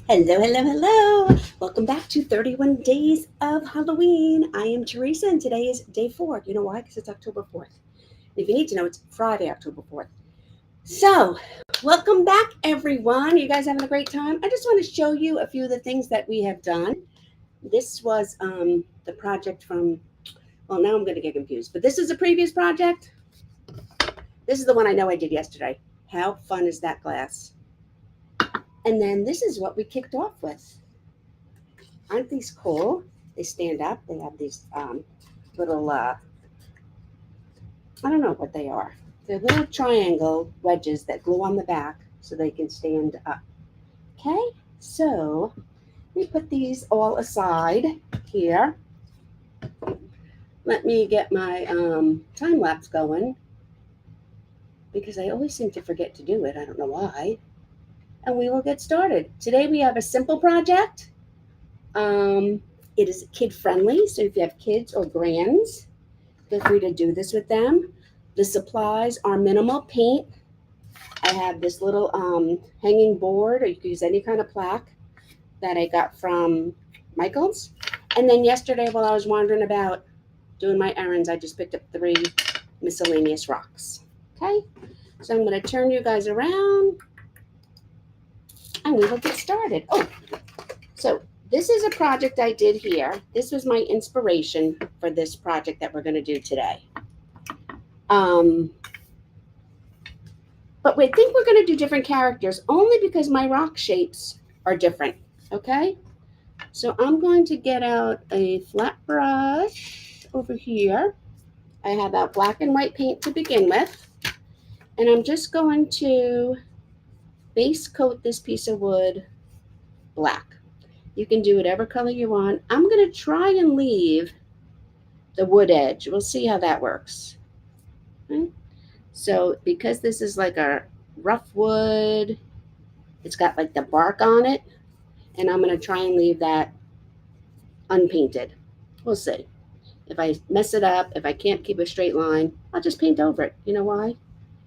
Hello, hello, hello. Welcome back to 31 Days of Halloween. I am Teresa, and today is day 4. You know why? Because it's October 4th. If you need to know, it's Friday, October 4th. So, welcome back, everyone. You guys having a great time? I just want to show you a few of the things that we have done. This was the project from, well, now I'm going to get confused, but this is a previous project. This is the one I know I did yesterday. How fun is that glass? And then this is what we kicked off with. Aren't these cool? They stand up. They have these little, I don't know what they are. They're little triangle wedges that glue on the back so they can stand up. Okay, so let me put these all aside here. Let me get my time lapse going because I always seem to forget to do it. I don't know why. And we will get started. Today we have a simple project. Um, it is kid friendly, so if you have kids or grands, feel free to do this with them. The supplies are minimal paint. I have this little hanging board, or you can use any kind of plaque that I got from Michael's. And then yesterday, while I was wandering about doing my errands, I just picked up 3 miscellaneous rocks. Okay, so I'm going to turn you guys around and we will get started. Oh, so this is a project I did here. This was my inspiration for this project that we're going to do today. But we think we're going to do different characters only because my rock shapes are different. Okay? So I'm going to get out a flat brush over here. I have that black and white paint to begin with. And I'm just going to base coat this piece of wood black. You can do whatever color you want. I'm going to try and leave the wood edge. We'll see how that works. Okay? So because this is like a rough wood, it's got like the bark on it, and I'm going to try and leave that unpainted. We'll see. If I mess it up, if I can't keep a straight line, I'll just paint over it. You know why?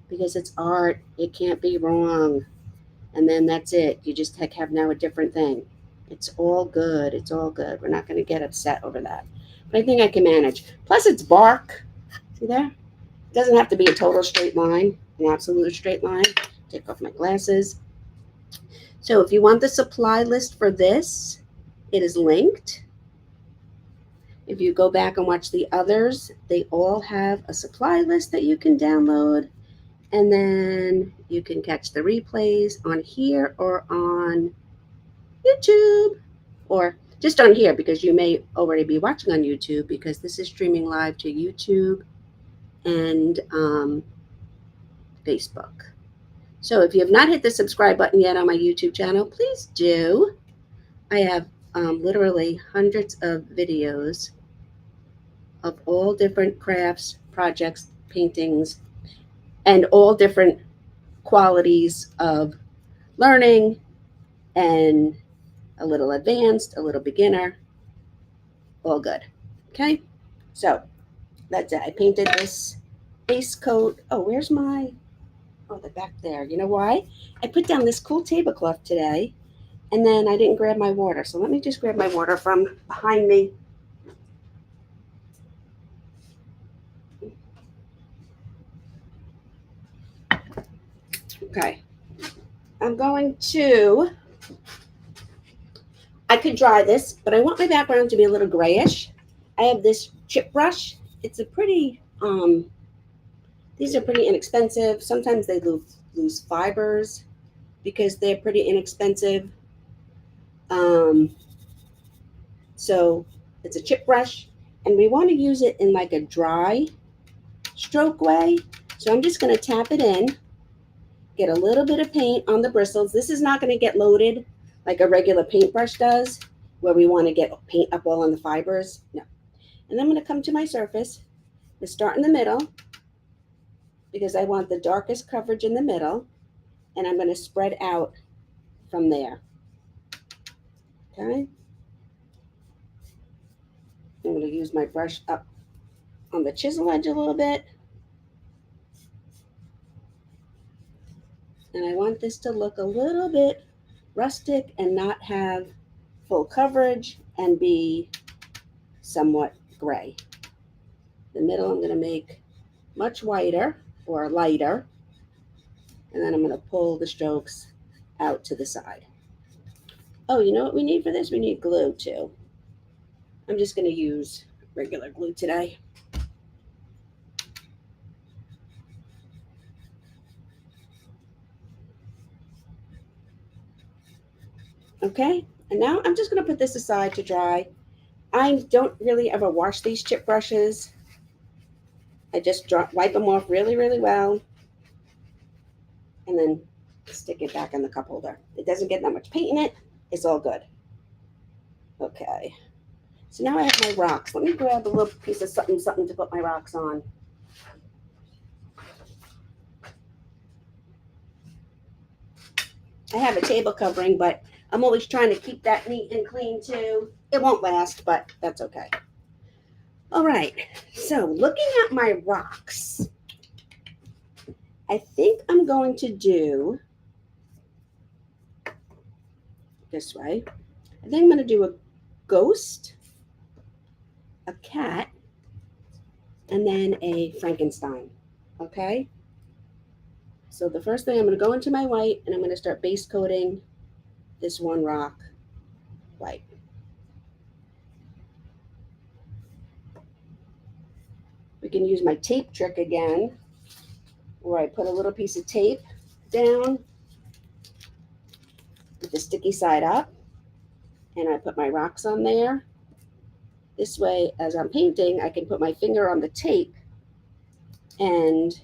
Because it's art. It can't be wrong. And then that's it. You just have now a different thing. It's all good. It's all good. We're not going to get upset over that. But I think I can manage. Plus, it's bark. See there? It doesn't have to be a total straight line, an absolute straight line. Take off my glasses. So if you want the supply list for this, it is linked. If you go back and watch the others, they all have a supply list that you can download. And then you can catch the replays on here or on YouTube, or just on here because you may already be watching on YouTube because this is streaming live to YouTube and Facebook. So if you have not hit the subscribe button yet on my YouTube channel, please do. I have literally hundreds of videos of all different crafts, projects, paintings, and all different qualities of learning, and a little advanced, a little beginner, all good. Okay, so that's it. I painted this base coat. Oh, where's my, oh, the back there. You know why? I put down this cool tablecloth today, and then I didn't grab my water. So let me just grab my water from behind me. Okay, I'm going to, I could dry this, but I want my background to be a little grayish. I have this chip brush. It's a pretty, these are pretty inexpensive. Sometimes they lose fibers because they're pretty inexpensive. Um, so it's a chip brush, and we want to use it in like a dry stroke way. So I'm just going to tap it in, get a little bit of paint on the bristles. This is not going to get loaded like a regular paintbrush does, where we want to get paint up all on the fibers. No. And I'm going to come to my surface and start in the middle because I want the darkest coverage in the middle, and I'm going to spread out from there. Okay. I'm going to use my brush up on the chisel edge a little bit. And I want this to look a little bit rustic and not have full coverage and be somewhat gray. The middle I'm going to make much whiter or lighter, and then I'm going to pull the strokes out to the side. Oh, you know what we need for this? We need glue too. I'm just going to use regular glue today. Okay, and now I'm just going to put this aside to dry. I don't really ever wash these chip brushes. I just wipe them off really, really well and then stick it back in the cup holder. It doesn't get that much paint in it. It's all good. Okay, so now I have my rocks. Let me grab a little piece of something to put my rocks on. I have a table covering, but I'm always trying to keep that neat and clean too. It won't last, but that's okay. All right, so looking at my rocks, I think I'm going to do this way. I think I'm going to do a ghost, a cat, and then a Frankenstein. Okay? So the first thing I'm going to go into my white and I'm going to start base coating this one rock white. We can use my tape trick again, where I put a little piece of tape down with the sticky side up, and I put my rocks on there. This way, as I'm painting, I can put my finger on the tape and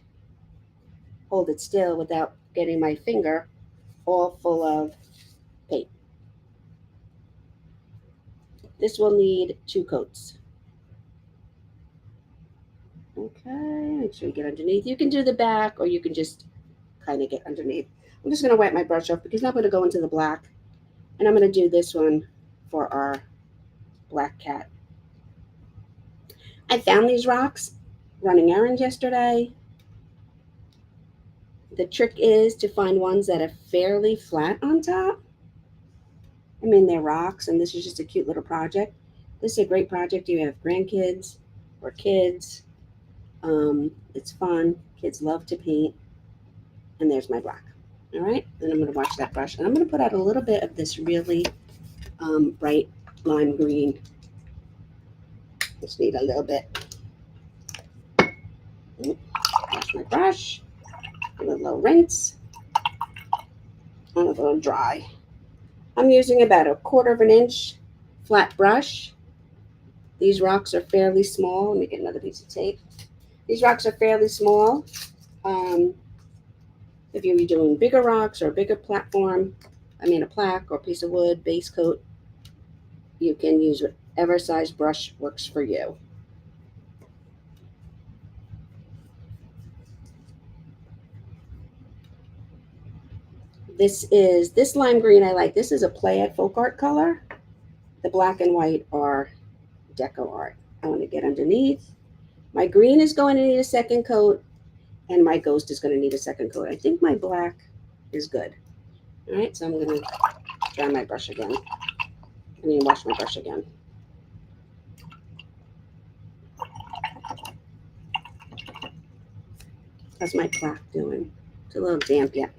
hold it still without getting my finger all full of paint. This will need 2 coats. Okay, make sure you get underneath. You can do the back or you can just kind of get underneath. I'm just going to wipe my brush off because I'm going to go into the black. And I'm going to do this one for our black cat. I found these rocks running errands yesterday. The trick is to find ones that are fairly flat on top. I mean, they're rocks, and this is just a cute little project. This is a great project. You have grandkids or kids. It's fun. Kids love to paint. And there's my black. All right, then I'm going to wash that brush. And I'm going to put out a little bit of this really bright lime green. Just need a little bit. Wash my brush. Give it a little rinse. And a little dry. I'm using about 1/4 of an inch flat brush. These rocks are fairly small. Let me get another piece of tape. These rocks are fairly small. If you're doing bigger rocks or a bigger platform, a plaque or piece of wood, base coat, you can use whatever size brush works for you. This lime green I like. This is a Played folk art color. The black and white are deco art. I want to get underneath. My green is going to need a second coat, and my ghost is going to need a second coat. I think my black is good. All right, so I'm going to dry my brush again. Wash my brush again. How's my plaque doing? It's a little damp yet.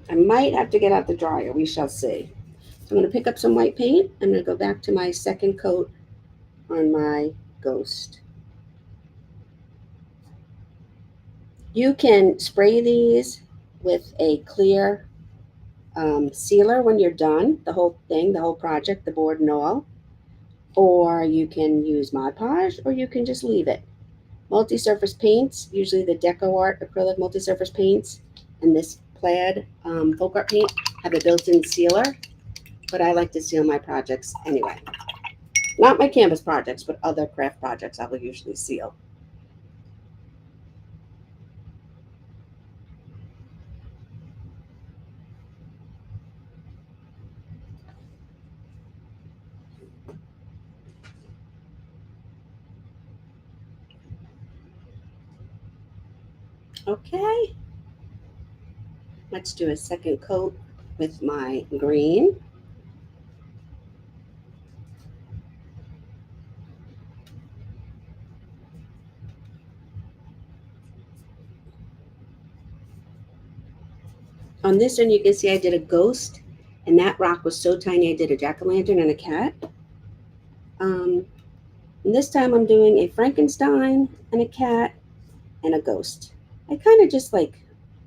I might have to get out the dryer. We shall see. So I'm going to pick up some white paint. I'm going to go back to my second coat on my ghost. You can spray these with a clear sealer when you're done, the whole thing, the whole project, the board and all. Or you can use Mod Podge, or you can just leave it. Multi-surface paints, usually the Deco Art acrylic multi-surface paints, and this Plaid folk art paint have a built-in sealer, but I like to seal my projects anyway. Not my canvas projects, but other craft projects I will usually seal. Okay. Let's do a second coat with my green. On this one, you can see I did a ghost, and that rock was so tiny I did a jack-o'-lantern and a cat. And this time I'm doing a Frankenstein and a cat and a ghost. I kind of just like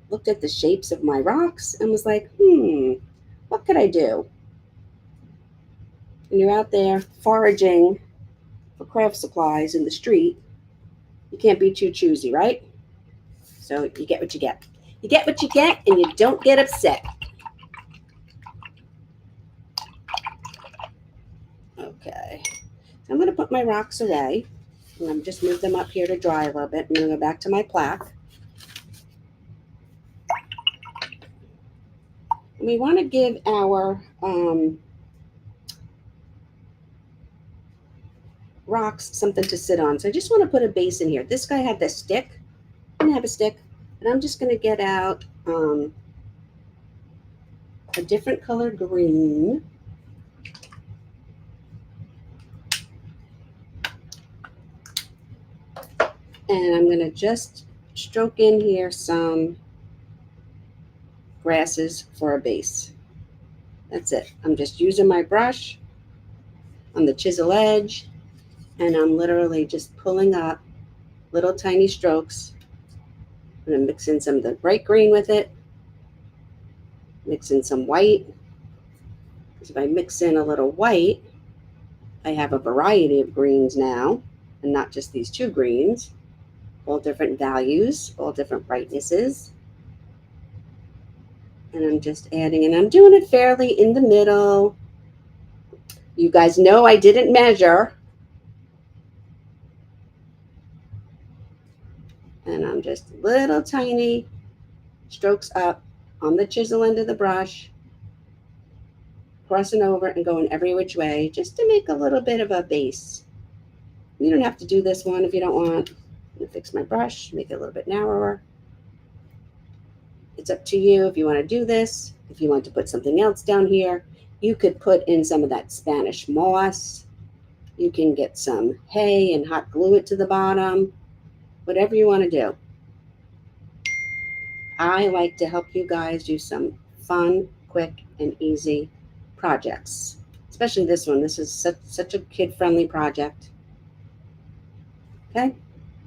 looked at the shapes of my rocks and was like, what could I do? When you're out there foraging for craft supplies in the street, you can't be too choosy, right? So you get what you get. You get what you get, and you don't get upset. Okay. So I'm going to put my rocks away. And I'm just move them up here to dry a little bit. I'm going to go back to my plaque. And we want to give our rocks something to sit on. So I just want to put a base in here. This guy had the stick. I didn't have a stick. And I'm just going to get out a different color green. And I'm going to just stroke in here some grasses for a base. That's it. I'm just using my brush on the chisel edge, and I'm literally just pulling up little tiny strokes. I'm going to mix in some of the bright green with it, mix in some white, because if I mix in a little white, I have a variety of greens now, and not just these two greens, all different values, all different brightnesses. And I'm just adding, and I'm doing it fairly in the middle. You guys know I didn't measure. And I'm just little tiny strokes up on the chisel end of the brush, crossing over and going every which way just to make a little bit of a base. You don't have to do this one if you don't want. I'm going to fix my brush, make it a little bit narrower. It's up to you if you want to do this. If you want to put something else down here, you could put in some of that Spanish moss. You can get some hay and hot glue it to the bottom. Whatever you want to do. I like to help you guys do some fun, quick, and easy projects. Especially this one. This is such a kid-friendly project. Okay?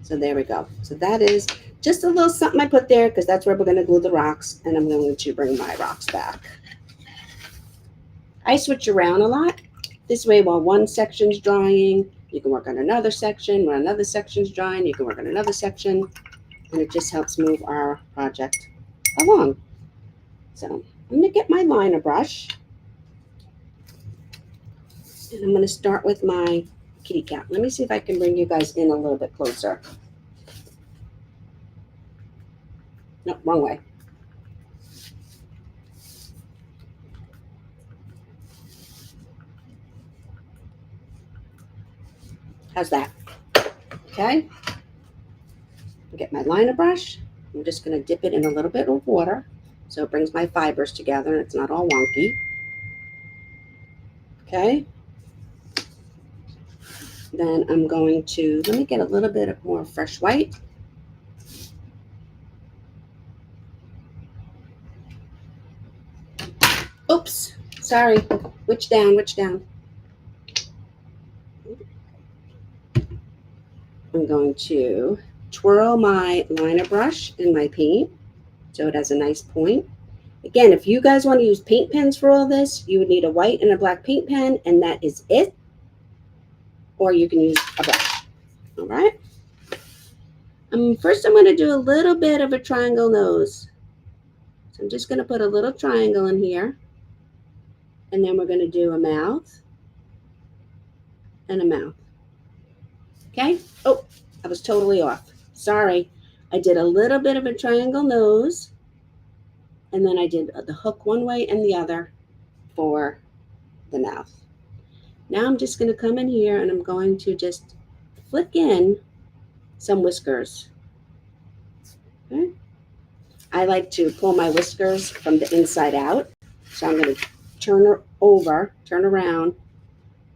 So there we go. So that is just a little something I put there because that's where we're going to glue the rocks, and I'm going to bring my rocks back. I switch around a lot. This way, while one section's drying, you can work on another section. When another section's drying, you can work on another section, and it just helps move our project along. So I'm going to get my liner brush, and I'm going to start with my kitty cat. Let me see if I can bring you guys in a little bit closer. No, wrong way. How's that? Okay. Get my liner brush. I'm just going to dip it in a little bit of water so it brings my fibers together and it's not all wonky. Okay. Then I'm going to, let me get a little bit more fresh white. Oops. Sorry. Which down? I'm going to twirl my liner brush in my paint so it has a nice point. Again, if you guys want to use paint pens for all this, you would need a white and a black paint pen, and that is it. Or you can use a brush. All right. First, I'm going to do a little bit of a triangle nose. So I'm just going to put a little triangle in here. And then we're going to do a mouth and a mouth. Okay? Oh, I was totally off. Sorry. I did a little bit of a triangle nose. And then I did the hook one way and the other for the mouth. Now I'm just going to come in here and I'm going to just flick in some whiskers. Okay? I like to pull my whiskers from the inside out. So I'm going to turn around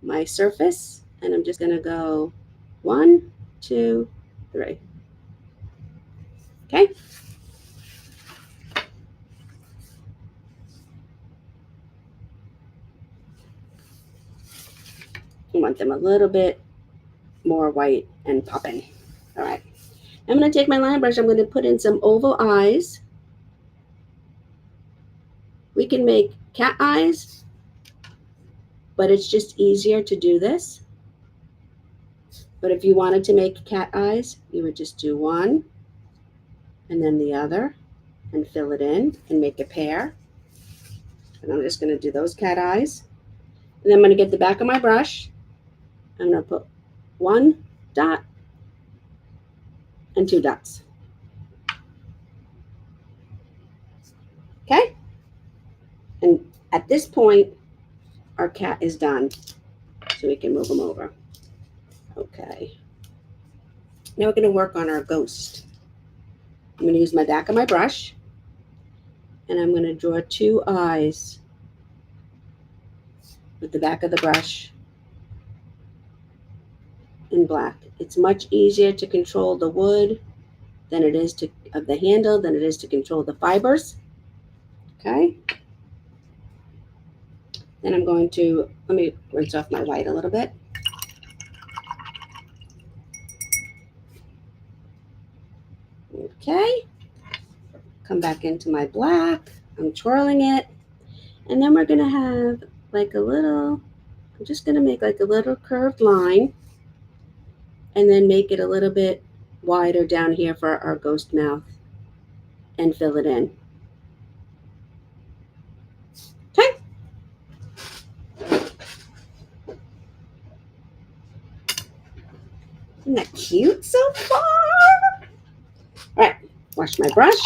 my surface, and I'm just going to go 1, 2, 3. Okay? I want them a little bit more white and popping. All right. I'm going to take my line brush. I'm going to put in some oval eyes. We can make cat eyes, but it's just easier to do this. But if you wanted to make cat eyes, you would just do one and then the other and fill it in and make a pair. And I'm just going to do those cat eyes. And then I'm going to get the back of my brush. I'm going to put 1 dot and 2 dots. Okay? And at this point, our cat is done. So we can move them over. Okay. Now we're going to work on our ghost. I'm going to use my back of my brush. And I'm going to draw 2 eyes with the back of the brush in black. It's much easier to control the wood than it is of the handle than it is to control the fibers. Okay. Then I'm going to, let me rinse off my white a little bit. Okay. Come back into my black. I'm twirling it. And then we're going to have like a little, I'm just going to make like a little curved line and then make it a little bit wider down here for our ghost mouth and fill it in. Okay. Isn't that cute so far? All right, wash my brush.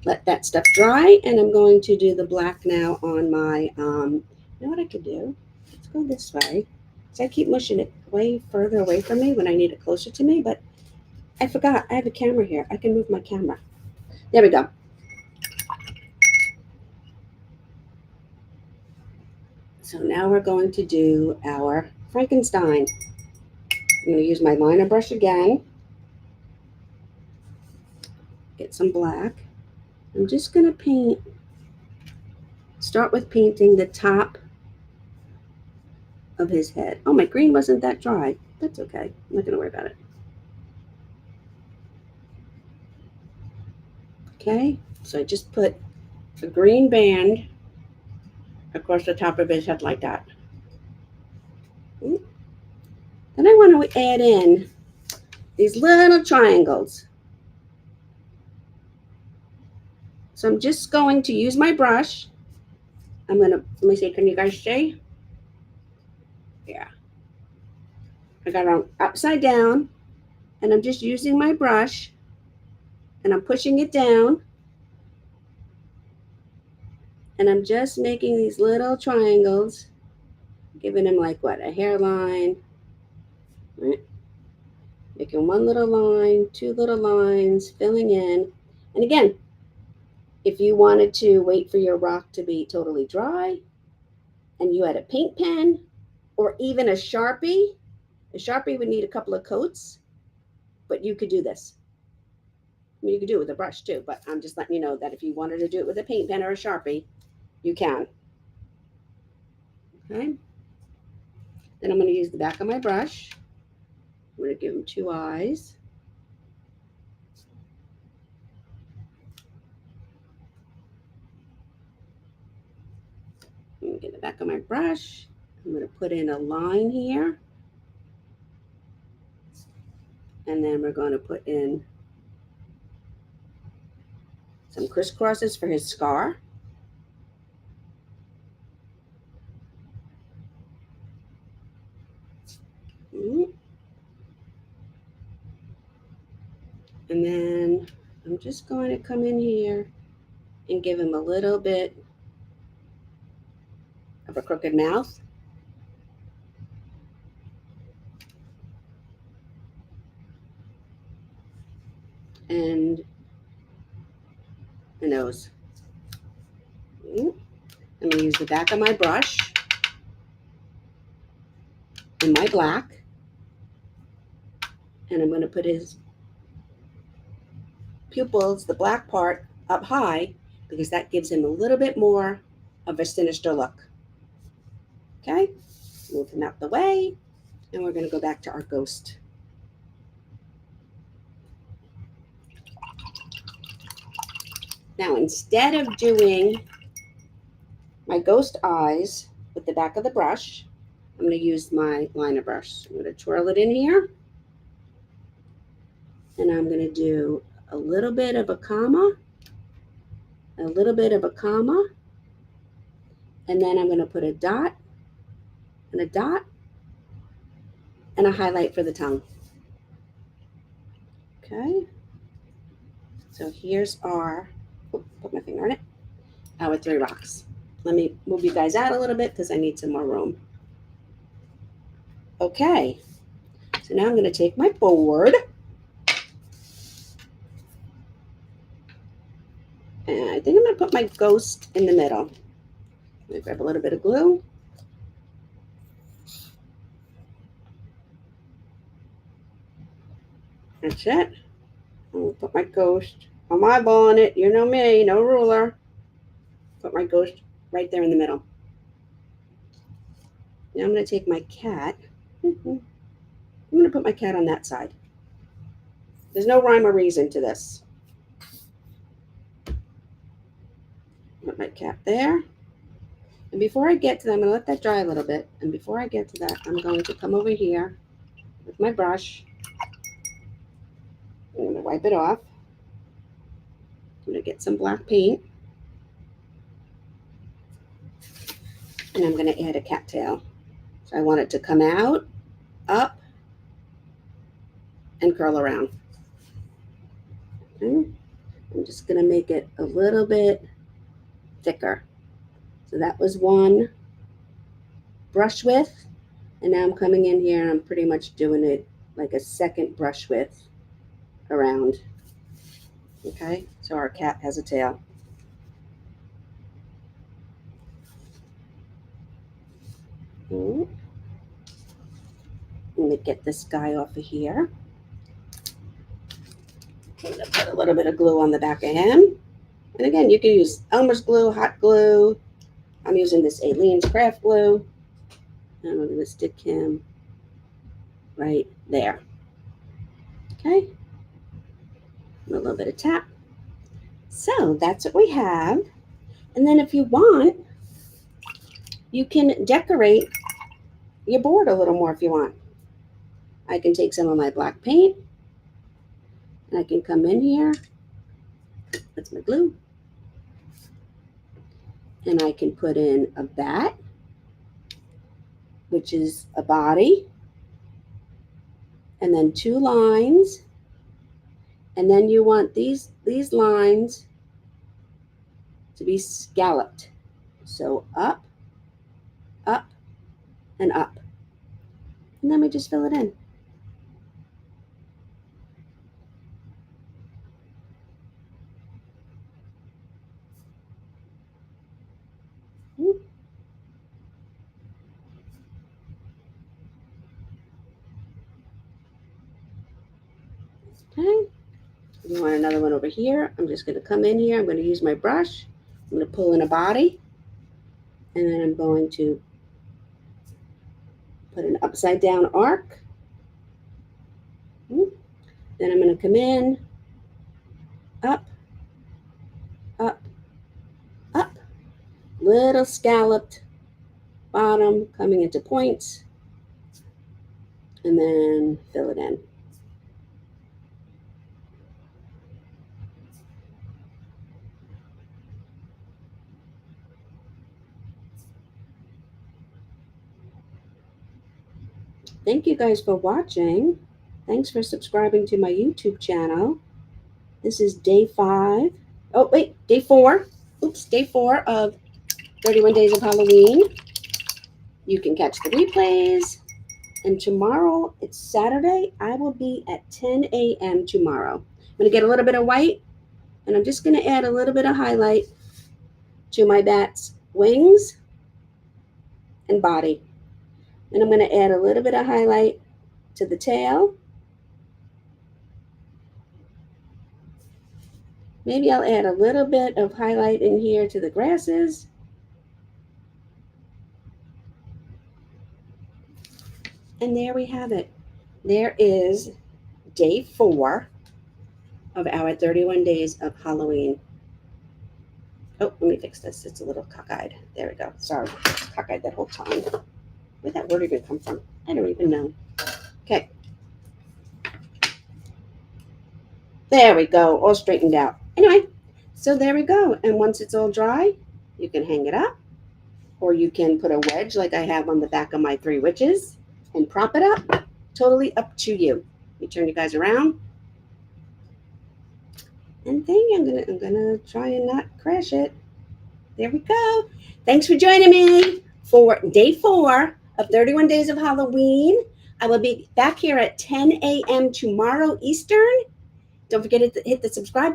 Let that stuff dry, and I'm going to do the black now on my, you know what I could do? Let's go this way. So I keep mushing it way further away from me when I need it closer to me, but I forgot I have a camera here. I can move my camera. There we go. So now we're going to do our Frankenstein. I'm going to use my liner brush again. Get some black. I'm just going to start with painting the top of his head. Oh, my green wasn't that dry. That's okay. I'm not going to worry about it. Okay, so I just put a green band across the top of his head like that. Then I want to add in these little triangles. So I'm just going to use my brush. Let me see, can you guys see? Yeah. I got it upside down, and I'm just using my brush, and I'm pushing it down, and I'm just making these little triangles, giving him like what, a hairline, right? Making one little line, 2 little lines, filling in. And again, if you wanted to wait for your rock to be totally dry and you had a paint pen or even a Sharpie would need a couple of coats, but you could do this. I mean, you could do it with a brush too, but I'm just letting you know that if you wanted to do it with a paint pen or a Sharpie, you can. Okay. Then I'm going to use the back of my brush. I'm going to give him 2 eyes. I'm going to get the back of my brush. I'm going to put in a line here. And then we're going to put in some crisscrosses for his scar. And then I'm just going to come in here and give him a little bit of a crooked mouth. And the nose. I'm going to use the back of my brush and my black, and I'm going to put his pupils, the black part, up high because that gives him a little bit more of a sinister look. Okay, move him out the way, and we're going to go back to our ghost. Now, instead of doing my ghost eyes with the back of the brush, I'm going to use my liner brush. I'm going to twirl it in here, and I'm going to do a little bit of a comma, a little bit of a comma, and then I'm going to put a dot and a dot and a highlight for the tongue. Okay, so here's our, put my finger on it, our 3 rocks. Let me move you guys out a little bit because I need some more room. Okay, so now I'm going to take my board and I think I'm going to put my ghost in the middle. Let me grab a little bit of glue. That's it. I'm going to put my ghost. I'm eyeballing it. You know me, no ruler. Put my ghost right there in the middle. Now I'm going to take my cat. I'm going to put my cat on that side. There's no rhyme or reason to this. Put my cat there. And before I get to that, I'm going to let that dry a little bit. And before I get to that, I'm going to come over here with my brush. I'm going to wipe it off. I'm going to get some black paint. And I'm going to add a cattail. So I want it to come out, up, and curl around. Okay. I'm just going to make it a little bit thicker. So that was one brush width. And now I'm coming in here and I'm pretty much doing it like a second brush width around. Okay, so our cat has a tail. I'm going to get this guy off of here. I'm going to put a little bit of glue on the back of him. And again, you can use Elmer's glue, hot glue. I'm using this Aleene's craft glue. And we're going to stick him right there. Okay. And a little bit of tap. So that's what we have. And then if you want, you can decorate your board a little more if you want. I can take some of my black paint and I can come in here. That's my glue. And I can put in a bat, which is a body, and then 2 lines. And then you want these lines to be scalloped. So up, up, and up. And then we just fill it in. Okay. You want another one over here? I'm just going to come in here. I'm going to use my brush. I'm going to pull in a body. And then I'm going to put an upside down arc. Then I'm going to come in, up, up, up. Little scalloped bottom coming into points. And then fill it in. Thank you guys for watching. Thanks for subscribing to my YouTube channel. This is day 5. Oh, wait, day 4. Oops, day 4 of 31 Days of Halloween. You can catch the replays. And tomorrow, it's Saturday. I will be at 10 a.m. tomorrow. I'm going to get a little bit of white And I'm just going to add a little bit of highlight to my bat's wings and body. And I'm going to add a little bit of highlight to the tail. Maybe I'll add a little bit of highlight in here to the grasses. And there we have it. There is day 4 of our 31 days of Halloween. Oh, let me fix this. It's a little cockeyed. There we go. Sorry, cockeyed that whole time. Where'd that word even come from? I don't even know. Okay. There we go. All straightened out. Anyway, so there we go. And once it's all dry, you can hang it up. Or you can put a wedge like I have on the back of my 3 witches and prop it up. Totally up to you. Let me turn you guys around. And then I'm gonna try and not crash it. There we go. Thanks for joining me for day 4 of 31 Days of Halloween. I will be back here at 10 a.m. tomorrow Eastern. Don't forget to hit the subscribe button.